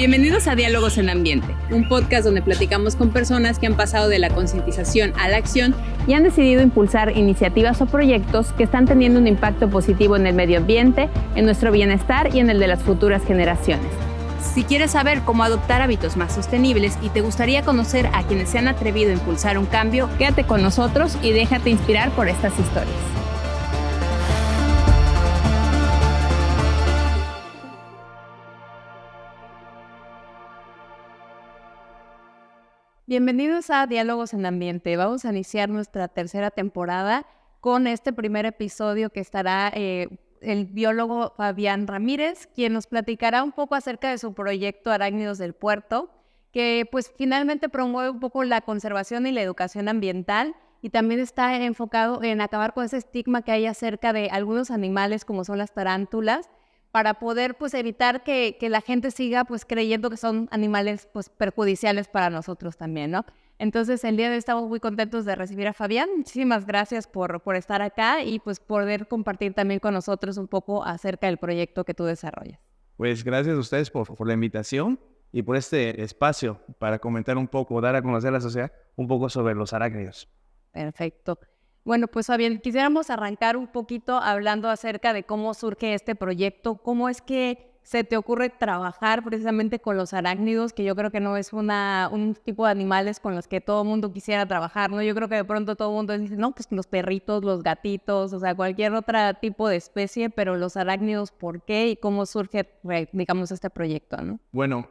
Bienvenidos a Diálogos en Ambiente, un podcast donde platicamos con personas que han pasado de la concientización a la acción y han decidido impulsar iniciativas o proyectos que están teniendo un impacto positivo en el medio ambiente, en nuestro bienestar y en el de las futuras generaciones. Si quieres saber cómo adoptar hábitos más sostenibles y te gustaría conocer a quienes se han atrevido a impulsar un cambio, quédate con nosotros y déjate inspirar por estas historias. Bienvenidos a Diálogos en Ambiente. Vamos a iniciar nuestra tercera temporada con este primer episodio que estará el biólogo Fabián Ramírez, quien nos platicará un poco acerca de su proyecto Arácnidos del Puerto, que pues finalmente promueve un poco la conservación y la educación ambiental y también está enfocado en acabar con ese estigma que hay acerca de algunos animales como son las tarántulas, para poder pues evitar que la gente siga pues creyendo que son animales pues perjudiciales para nosotros también, ¿no? Entonces el día de hoy estamos muy contentos de recibir a Fabián. Muchísimas gracias por estar acá y pues poder compartir también con nosotros un poco acerca del proyecto que tú desarrollas. Pues gracias a ustedes por la invitación y por este espacio para comentar un poco, dar a conocer a la sociedad un poco sobre los arácnidos. Perfecto. Bueno, pues Fabián, quisiéramos arrancar un poquito hablando acerca de cómo surge este proyecto, cómo es que se te ocurre trabajar precisamente con los arácnidos, que yo creo que no es un tipo de animales con los que todo el mundo quisiera trabajar, ¿no? Yo creo que de pronto todo el mundo dice, no, pues los perritos, los gatitos, o sea, cualquier otro tipo de especie, pero los arácnidos, ¿por qué? Y cómo surge, digamos, este proyecto, ¿no? Bueno,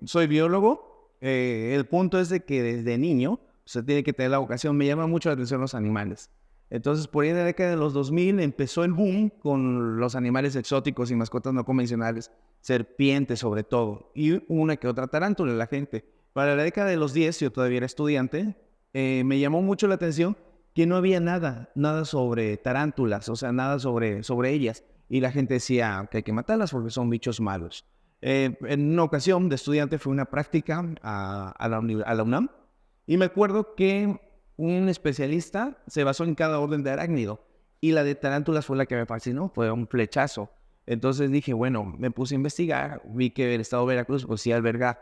soy biólogo. El punto es de que desde niño se tiene que tener la vocación. Me llama mucho la atención los animales. Entonces, por ahí en la década de los 2000 empezó el boom con los animales exóticos y mascotas no convencionales, serpientes sobre todo, y una que otra tarántula la gente. Para la década de los 10, yo todavía era estudiante, me llamó mucho la atención que no había nada sobre tarántulas, o sea, nada sobre ellas. Y la gente decía que hay que matarlas porque son bichos malos. En una ocasión de estudiante fue una práctica a la UNAM, y me acuerdo que un especialista se basó en cada orden de arácnido y la de tarántulas fue la que me fascinó, fue un flechazo. Entonces dije, bueno, me puse a investigar, vi que el estado de Veracruz pues sí alberga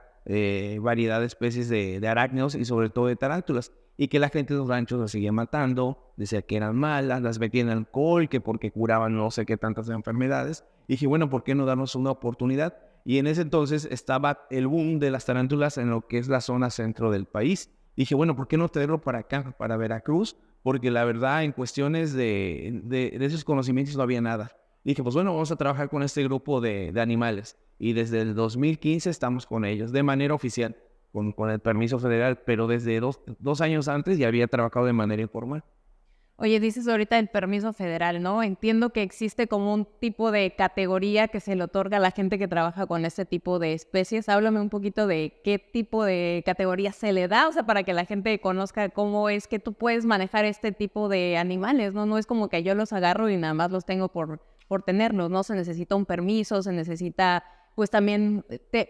variedad de especies de arácnidos y sobre todo de tarántulas, y que la gente de los ranchos las seguía matando, decía que eran malas, las metían en alcohol, que porque curaban no sé qué tantas enfermedades. Y dije, bueno, ¿por qué no darnos una oportunidad? Y en ese entonces estaba el boom de las tarántulas en lo que es la zona centro del país. Dije, bueno, ¿por qué no traerlo para acá, para Veracruz? Porque la verdad, en cuestiones de esos conocimientos no había nada. Dije, pues bueno, vamos a trabajar con este grupo de animales. Y desde el 2015 estamos con ellos, de manera oficial, con el permiso federal, pero desde dos años antes ya había trabajado de manera informal. Oye, dices ahorita el permiso federal, ¿no? Entiendo que existe como un tipo de categoría que se le otorga a la gente que trabaja con este tipo de especies. Háblame un poquito de qué tipo de categoría se le da, o sea, para que la gente conozca cómo es que tú puedes manejar este tipo de animales, ¿no? No es como que yo los agarro y nada más los tengo por tenerlos, ¿no? Se necesita un permiso, se necesita pues también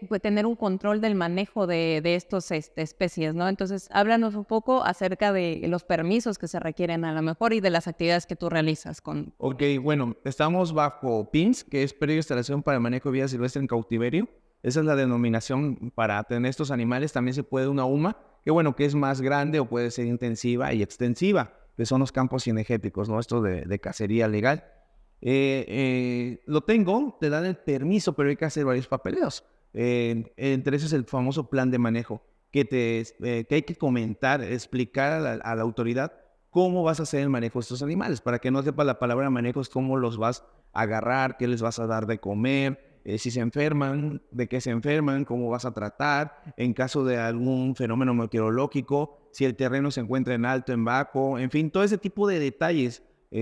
pues, tener un control del manejo de estas especies, ¿no? Entonces, háblanos un poco acerca de los permisos que se requieren a lo mejor y de las actividades que tú realizas con... Ok, bueno, estamos bajo PINS, que es Periodo de Instalación para el Manejo de Vida Silvestre en Cautiverio. Esa es la denominación para tener estos animales. También se puede una UMA, que bueno, que es más grande o puede ser intensiva y extensiva, que son los campos cinegéticos, ¿no? Esto de cacería legal. Lo tengo, te dan el permiso, pero hay que hacer varios papeleos. Entre esos el famoso plan de manejo, que hay que comentar, explicar a la autoridad cómo vas a hacer el manejo de estos animales. Para que no sepa la palabra manejo, es cómo los vas a agarrar, qué les vas a dar de comer, si se enferman, de qué se enferman, cómo vas a tratar, en caso de algún fenómeno meteorológico, si el terreno se encuentra en alto, en bajo, en fin, todo ese tipo de detalles.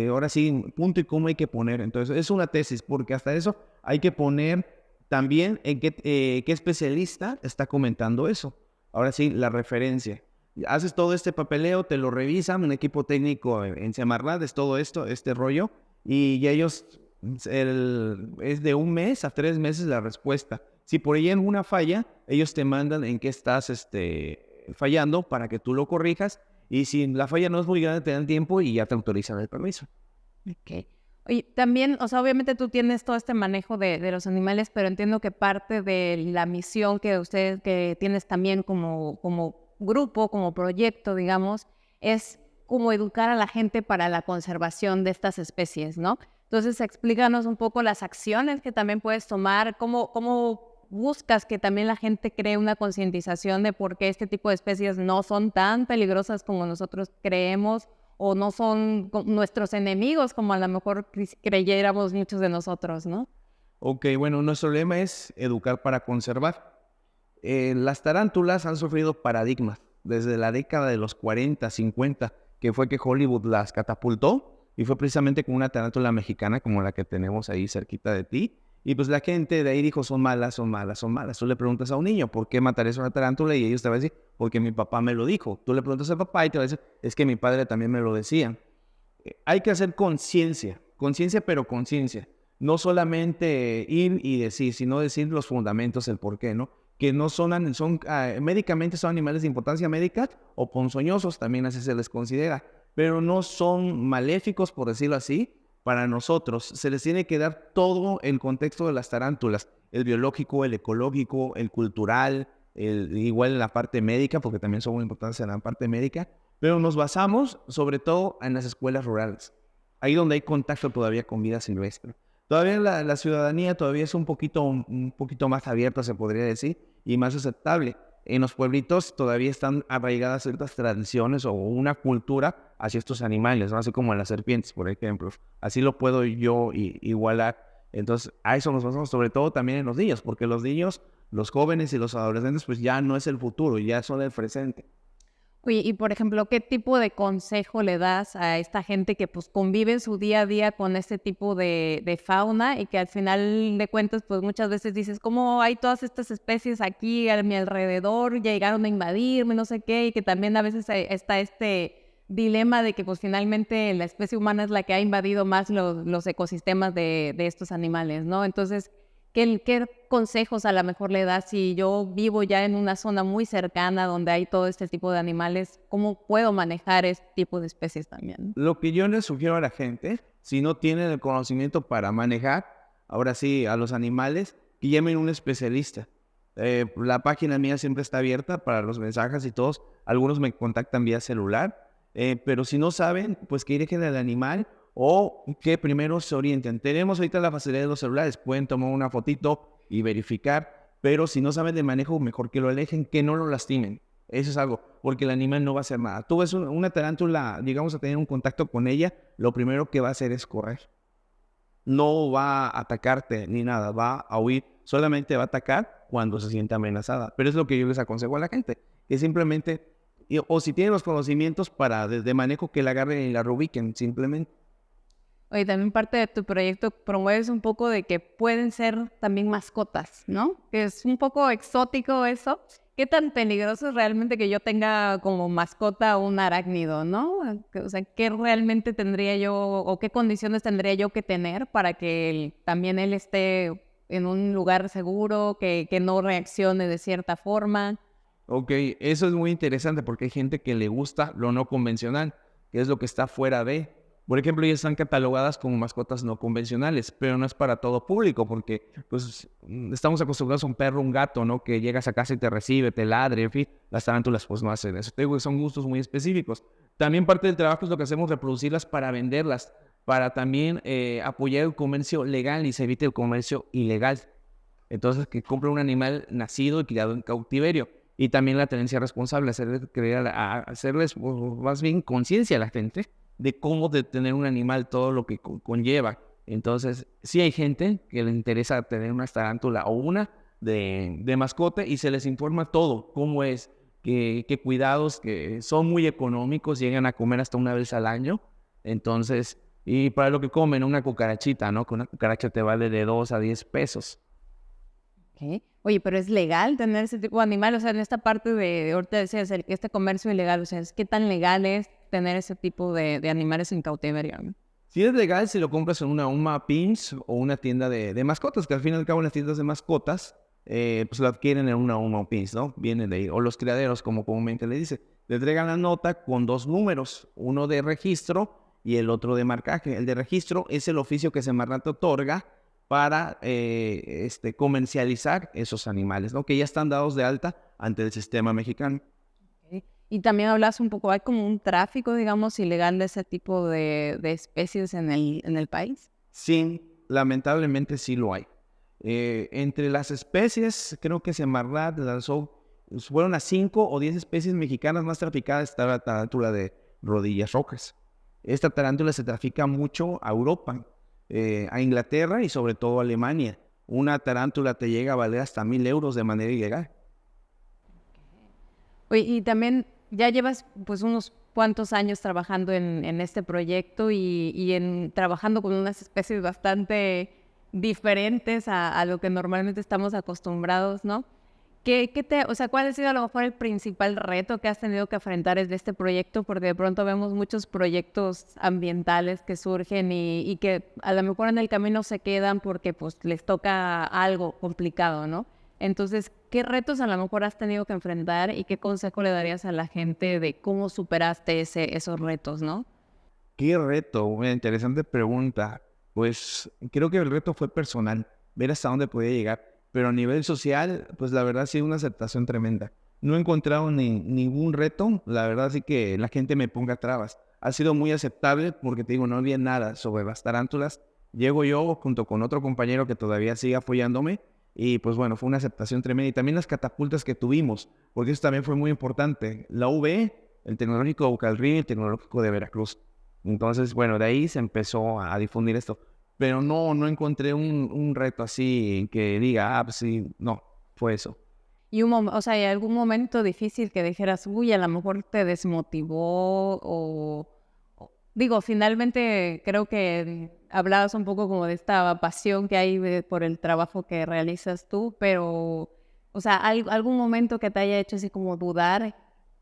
Ahora sí, punto y cómo hay que poner. Entonces, es una tesis, porque hasta eso hay que poner también en qué especialista está comentando eso. Ahora sí, la referencia. Haces todo este papeleo, te lo revisan, un equipo técnico en Semarnat, es todo esto, este rollo, y ya ellos, es de 1 mes a 3 meses la respuesta. Si por ahí hay alguna falla, ellos te mandan en qué estás fallando para que tú lo corrijas. Y si la falla no es muy grande, te dan tiempo y ya te autorizan el permiso. Ok. Oye, también, o sea, obviamente tú tienes todo este manejo de los animales, pero entiendo que parte de la misión que ustedes, que tienes también como grupo, como proyecto, digamos, es como educar a la gente para la conservación de estas especies, ¿no? Entonces, explícanos un poco las acciones que también puedes tomar, cómo buscas que también la gente cree una concientización de por qué este tipo de especies no son tan peligrosas como nosotros creemos o no son nuestros enemigos como a lo mejor creyéramos muchos de nosotros, ¿no? Ok, bueno, nuestro lema es educar para conservar. Las tarántulas han sufrido paradigmas desde la década de los 40, 50, que fue que Hollywood las catapultó, y fue precisamente con una tarántula mexicana como la que tenemos ahí cerquita de ti. Y pues la gente de ahí dijo, son malas, son malas, son malas. Tú le preguntas a un niño, ¿por qué matarías a una tarántula? Y ellos te van a decir, porque mi papá me lo dijo. Tú le preguntas al papá y te va a decir, es que mi padre también me lo decía. Hay que hacer conciencia, conciencia pero conciencia. No solamente ir y decir, sino decir los fundamentos, el por qué, ¿no? Que no médicamente son animales de importancia médica o ponzoñosos, también así se les considera, pero no son maléficos, por decirlo así, para nosotros. Se les tiene que dar todo el contexto de las tarántulas, el biológico, el ecológico, el cultural, igual en la parte médica, porque también son muy importantes en la parte médica, pero nos basamos sobre todo en las escuelas rurales, ahí donde hay contacto todavía con vida silvestre. Todavía la ciudadanía todavía es un poquito más abierta, se podría decir, y más aceptable. En los pueblitos todavía están arraigadas ciertas tradiciones o una cultura hacia estos animales, ¿no? Así como en las serpientes, por ejemplo. Así lo puedo yo igualar. Entonces, a eso nos basamos sobre todo también en los niños, porque los niños, los jóvenes y los adolescentes, pues ya no es el futuro, ya son el presente. Oye, y por ejemplo, ¿qué tipo de consejo le das a esta gente que pues convive en su día a día con este tipo de fauna y que al final de cuentas pues muchas veces dices, ¿cómo hay todas estas especies aquí a mi alrededor? Llegaron a invadirme, no sé qué, y que también a veces está este dilema de que pues finalmente la especie humana es la que ha invadido más los ecosistemas de estos animales, ¿no? Entonces, ¿qué consejos a lo mejor le das si yo vivo ya en una zona muy cercana donde hay todo este tipo de animales? ¿Cómo puedo manejar este tipo de especies también? Lo que yo le sugiero a la gente, si no tienen el conocimiento para manejar, ahora sí, a los animales, que llamen a un especialista. La página mía siempre está abierta para los mensajes y todos. Algunos me contactan vía celular, pero si no saben, pues que dirigen al animal o que primero se orienten. Tenemos ahorita la facilidad de los celulares, pueden tomar una fotito y verificar, pero si no saben de manejo, mejor que lo alejen, que no lo lastimen. Eso es algo, porque el animal no va a hacer nada. Tú ves una tarántula, llegamos a tener un contacto con ella, lo primero que va a hacer es correr. No va a atacarte ni nada, va a huir. Solamente va a atacar cuando se siente amenazada. Pero es lo que yo les aconsejo a la gente, que simplemente, o si tienen los conocimientos para desde manejo, que la agarren y la reubiquen, simplemente. Oye, también parte de tu proyecto promueves un poco de que pueden ser también mascotas, ¿no? Que es un poco exótico eso. ¿Qué tan peligroso es realmente que yo tenga como mascota un arácnido, ¿no? O sea, ¿qué realmente tendría yo o qué condiciones tendría yo que tener para que también él esté en un lugar seguro, que no reaccione de cierta forma? Ok, eso es muy interesante porque hay gente que le gusta lo no convencional, que es lo que está fuera de. Por ejemplo, ellas están catalogadas como mascotas no convencionales, pero no es para todo público porque pues, estamos acostumbrados a un perro, un gato, ¿no? Que llegas a casa y te recibe, te ladre, en fin. Las tarántulas pues no hacen eso. Te digo que son gustos muy específicos. También parte del trabajo es lo que hacemos, reproducirlas para venderlas, para también apoyar el comercio legal y se evite el comercio ilegal. Entonces, que compre un animal nacido y criado en cautiverio. Y también la tenencia responsable, hacerles pues, más bien conciencia a la gente de cómo de tener un animal, todo lo que conlleva. Entonces, sí hay gente que le interesa tener una tarántula o una de mascota y se les informa todo, cómo es, qué cuidados, que son muy económicos, llegan a comer hasta una vez al año. Entonces, y para lo que comen, una cucarachita, ¿no? Que una cucaracha te vale de 2 a 10 pesos. Okay. Oye, pero ¿es legal tener ese tipo de animal? O sea, en esta parte ahorita decías, este comercio ilegal, o sea, ¿qué tan legal es tener ese tipo de animales en cautiverio, ¿no? Si es legal, si lo compras en una UMA Pins o una tienda de mascotas, que al fin y al cabo las tiendas de mascotas, pues lo adquieren en una UMA Pins, ¿no? Vienen de ahí, o los criaderos, como comúnmente le dice. Le entregan la nota con 2 números, uno de registro y el otro de marcaje. El de registro es el oficio que Semarnat otorga para comercializar esos animales, ¿no? Que ya están dados de alta ante el sistema mexicano. Ok. Y también hablas un poco, ¿hay como un tráfico, digamos, ilegal de ese tipo de especies en el país? Sí, lamentablemente sí lo hay. Entre las especies, creo que Semarnat lanzó, fueron las 5 o 10 especies mexicanas más traficadas, está la tarántula de rodillas rojas. Esta tarántula se trafica mucho a Europa, a Inglaterra y sobre todo a Alemania. Una tarántula te llega a valer hasta 1,000 euros de manera ilegal. Oye, y también ya llevas pues unos cuantos años trabajando en este proyecto y en trabajando con unas especies bastante diferentes a lo que normalmente estamos acostumbrados, ¿no? O sea, ¿cuál ha sido a lo mejor el principal reto que has tenido que enfrentar desde este proyecto? Porque de pronto vemos muchos proyectos ambientales que surgen y que a lo mejor en el camino se quedan porque pues les toca algo complicado, ¿no? Entonces, ¿qué retos a lo mejor has tenido que enfrentar y qué consejo le darías a la gente de cómo superaste esos retos, ¿no? Qué reto, una interesante pregunta. Pues creo que el reto fue personal, ver hasta dónde podía llegar, pero a nivel social, pues la verdad sí una aceptación tremenda. No he encontrado ningún reto, la verdad sí que la gente me ponga trabas. Ha sido muy aceptable porque te digo, no había nada sobre las tarántulas. Llego yo junto con otro compañero que todavía sigue apoyándome y pues bueno, fue una aceptación tremenda. Y también las catapultas que tuvimos, porque eso también fue muy importante. La UV, el Tecnológico de Bucarrí, el Tecnológico de Veracruz. Entonces, bueno, de ahí se empezó a difundir esto. Pero no encontré un reto así que diga, pues sí, no, fue eso. Y o sea, ¿hay algún momento difícil que dijeras, uy, a lo mejor te desmotivó digo, finalmente creo que hablabas un poco como de esta pasión que hay por el trabajo que realizas tú, pero, o sea, ¿algún momento que te haya hecho así como dudar,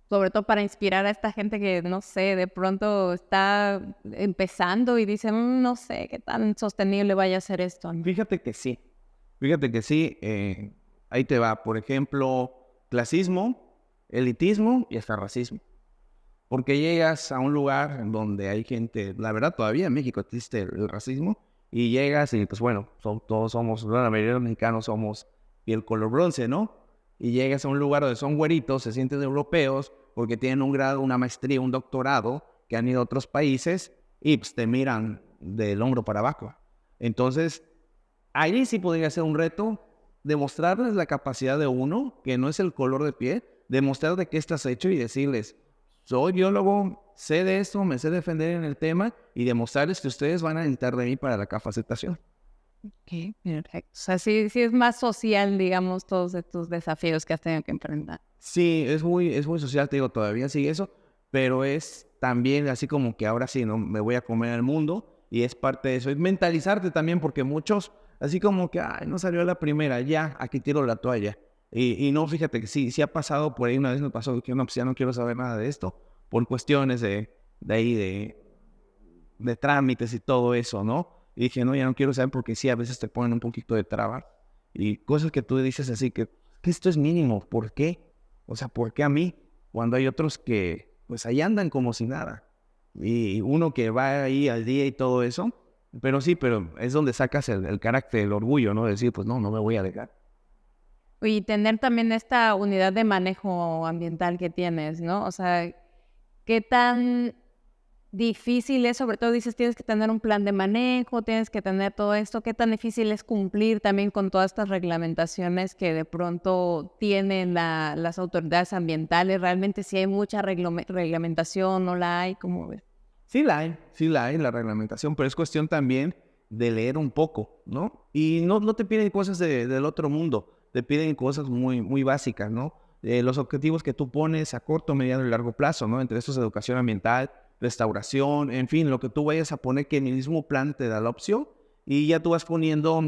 sobre todo para inspirar a esta gente que, no sé, de pronto está empezando y dice, no sé qué tan sostenible vaya a ser esto"? ¿No? Fíjate que sí, ahí te va, por ejemplo, clasismo, elitismo y hasta racismo. Porque llegas a un lugar en donde hay gente, la verdad todavía en México existe el racismo, y llegas y pues bueno, todos somos, la mayoría de los mexicanos somos piel color bronce, ¿no? Y llegas a un lugar donde son güeritos, se sienten europeos, porque tienen un grado, una maestría, un doctorado, que han ido a otros países, y pues te miran del hombro para abajo. Entonces, ahí sí podría ser un reto, demostrarles la capacidad de uno, que no es el color de piel, demostrar de qué estás hecho y decirles, soy biólogo, sé de esto, me sé defender en el tema y demostrarles que ustedes van a necesitar de mí para la capacitación. Ok, perfecto. O sea, sí es más social, digamos, todos estos desafíos que has tenido que enfrentar. Sí, es muy social, te digo, todavía sigue eso, pero es también así como que ahora sí, ¿no? Me voy a comer al mundo y es parte de eso. Es mentalizarte también porque muchos, así como que, ay, no salió a la primera, ya, aquí tiro la toalla. Y no, fíjate que sí ha pasado por ahí, una vez me pasó que no, pues ya no quiero saber nada de esto, por cuestiones de ahí, de trámites y todo eso, ¿no? Y dije, no, ya no quiero saber porque sí, a veces te ponen un poquito de traba y cosas que tú dices así que esto es mínimo, ¿por qué? O sea, ¿por qué a mí? Cuando hay otros que, pues ahí andan como si nada. Y uno que va ahí al día y todo eso, pero sí, pero es donde sacas el carácter, el orgullo, ¿no? De decir, pues no me voy a dejar. Y tener también esta unidad de manejo ambiental que tienes, ¿no? O sea, ¿qué tan difícil es? Sobre todo dices, tienes que tener un plan de manejo, tienes que tener todo esto. ¿Qué tan difícil es cumplir también con todas estas reglamentaciones que de pronto tienen las autoridades ambientales? ¿Realmente si hay mucha reglamentación, no la hay? ¿Cómo ves? Sí la hay, la reglamentación, pero es cuestión también de leer un poco, ¿no? Y no te piden cosas del otro mundo, te piden cosas muy básicas, ¿no? Los objetivos que tú pones a corto, mediano y largo plazo, ¿no? Entre estos, educación ambiental, restauración, en fin, lo que tú vayas a poner que en el mismo plan te da la opción y ya tú vas poniendo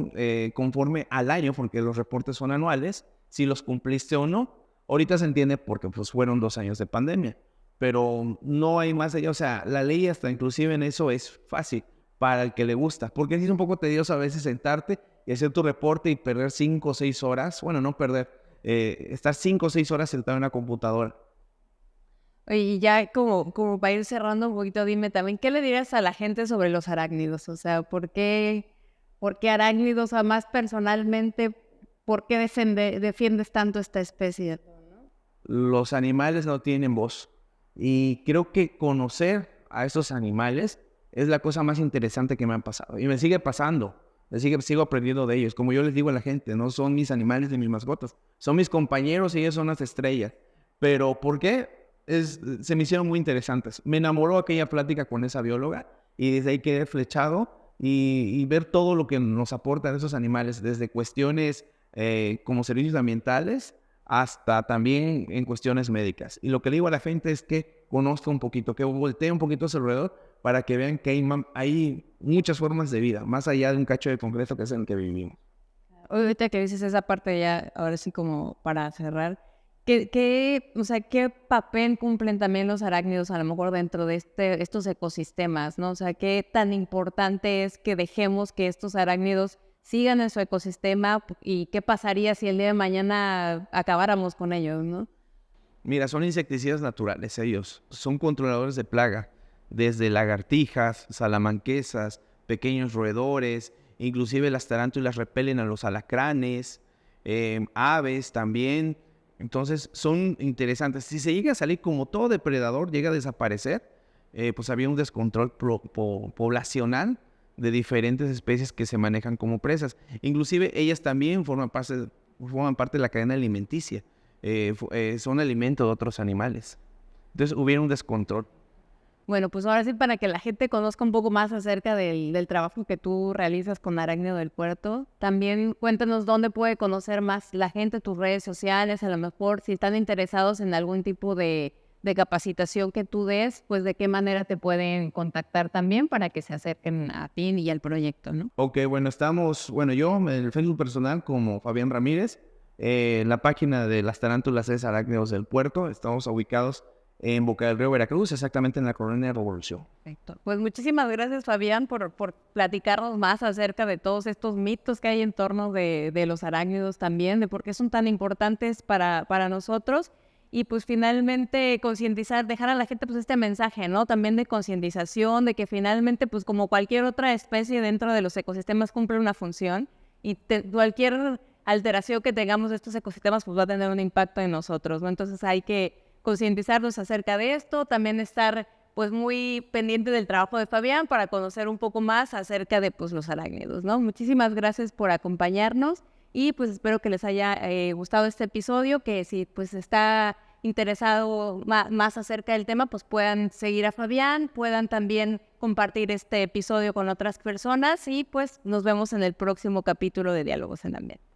conforme al año, porque los reportes son anuales, si los cumpliste o no. Ahorita se entiende porque pues fueron 2 años de pandemia, pero no hay más allá, o sea, la ley hasta inclusive en eso es fácil para el que le gusta, porque es un poco tedioso a veces sentarte y hacer tu reporte y perder 5 o 6 horas, bueno, no perder, estar 5 o 6 horas sentado en una computadora. Oye, y ya como para ir cerrando un poquito, dime también, ¿qué le dirías a la gente sobre los arácnidos? O sea, ¿por qué arácnidos? O más personalmente, ¿por qué defiendes tanto esta especie? Los animales no tienen voz. Y creo que conocer a esos animales es la cosa más interesante que me han pasado. Y me sigue pasando. Sigo aprendiendo de ellos. Como yo les digo a la gente, no son mis animales ni mis mascotas. Son mis compañeros y ellos son las estrellas. Pero ¿por qué? Se me hicieron muy interesantes. Me enamoró aquella plática con esa bióloga y desde ahí quedé flechado y ver todo lo que nos aportan esos animales, desde cuestiones como servicios ambientales hasta también en cuestiones médicas. Y lo que le digo a la gente es que conozca un poquito, que voltee un poquito a su alrededor para que vean que hay muchas formas de vida, más allá de un cacho de concreto que es en el que vivimos. Ahorita que dices esa parte ya, ahora sí como para cerrar, o sea, ¿qué papel cumplen también los arácnidos a lo mejor dentro de estos ecosistemas, ¿no? O sea, ¿qué tan importante es que dejemos que estos arácnidos sigan en su ecosistema y qué pasaría si el día de mañana acabáramos con ellos, ¿no? Mira, son insecticidas naturales ellos, son controladores de plaga, desde lagartijas, salamanquesas, pequeños roedores, inclusive las tarántulas repelen a los alacranes, aves también. Entonces son interesantes. Si se llega a salir como todo depredador, llega a desaparecer, pues había un descontrol poblacional de diferentes especies que se manejan como presas. Inclusive ellas también forman parte de la cadena alimenticia. Son alimento de otros animales. Entonces hubiera un descontrol. Bueno, pues ahora sí, para que la gente conozca un poco más acerca del trabajo que tú realizas con Arácnido del Puerto, también cuéntanos dónde puede conocer más la gente, tus redes sociales, a lo mejor si están interesados en algún tipo de capacitación que tú des, pues de qué manera te pueden contactar también para que se acerquen a ti y al proyecto, ¿no? Ok, bueno, yo en el Facebook personal como Fabián Ramírez, la página de las tarántulas es Arácnidos del Puerto, estamos ubicados en Boca del Río, Veracruz, exactamente en la colonia Revolución. Perfecto. Pues muchísimas gracias, Fabián, por platicarnos más acerca de todos estos mitos que hay en torno de los arácnidos también, de por qué son tan importantes para nosotros. Y pues finalmente concientizar, dejar a la gente pues este mensaje, ¿no? También de concientización, de que finalmente pues como cualquier otra especie dentro de los ecosistemas cumple una función y cualquier alteración que tengamos de estos ecosistemas pues va a tener un impacto en nosotros, ¿no? Entonces hay que concientizarnos acerca de esto, también estar pues muy pendiente del trabajo de Fabián para conocer un poco más acerca de pues los arácnidos, ¿no? Muchísimas gracias por acompañarnos y pues espero que les haya gustado este episodio, que si pues está interesado más acerca del tema, pues puedan seguir a Fabián, puedan también compartir este episodio con otras personas y pues nos vemos en el próximo capítulo de Diálogos en Ambiente.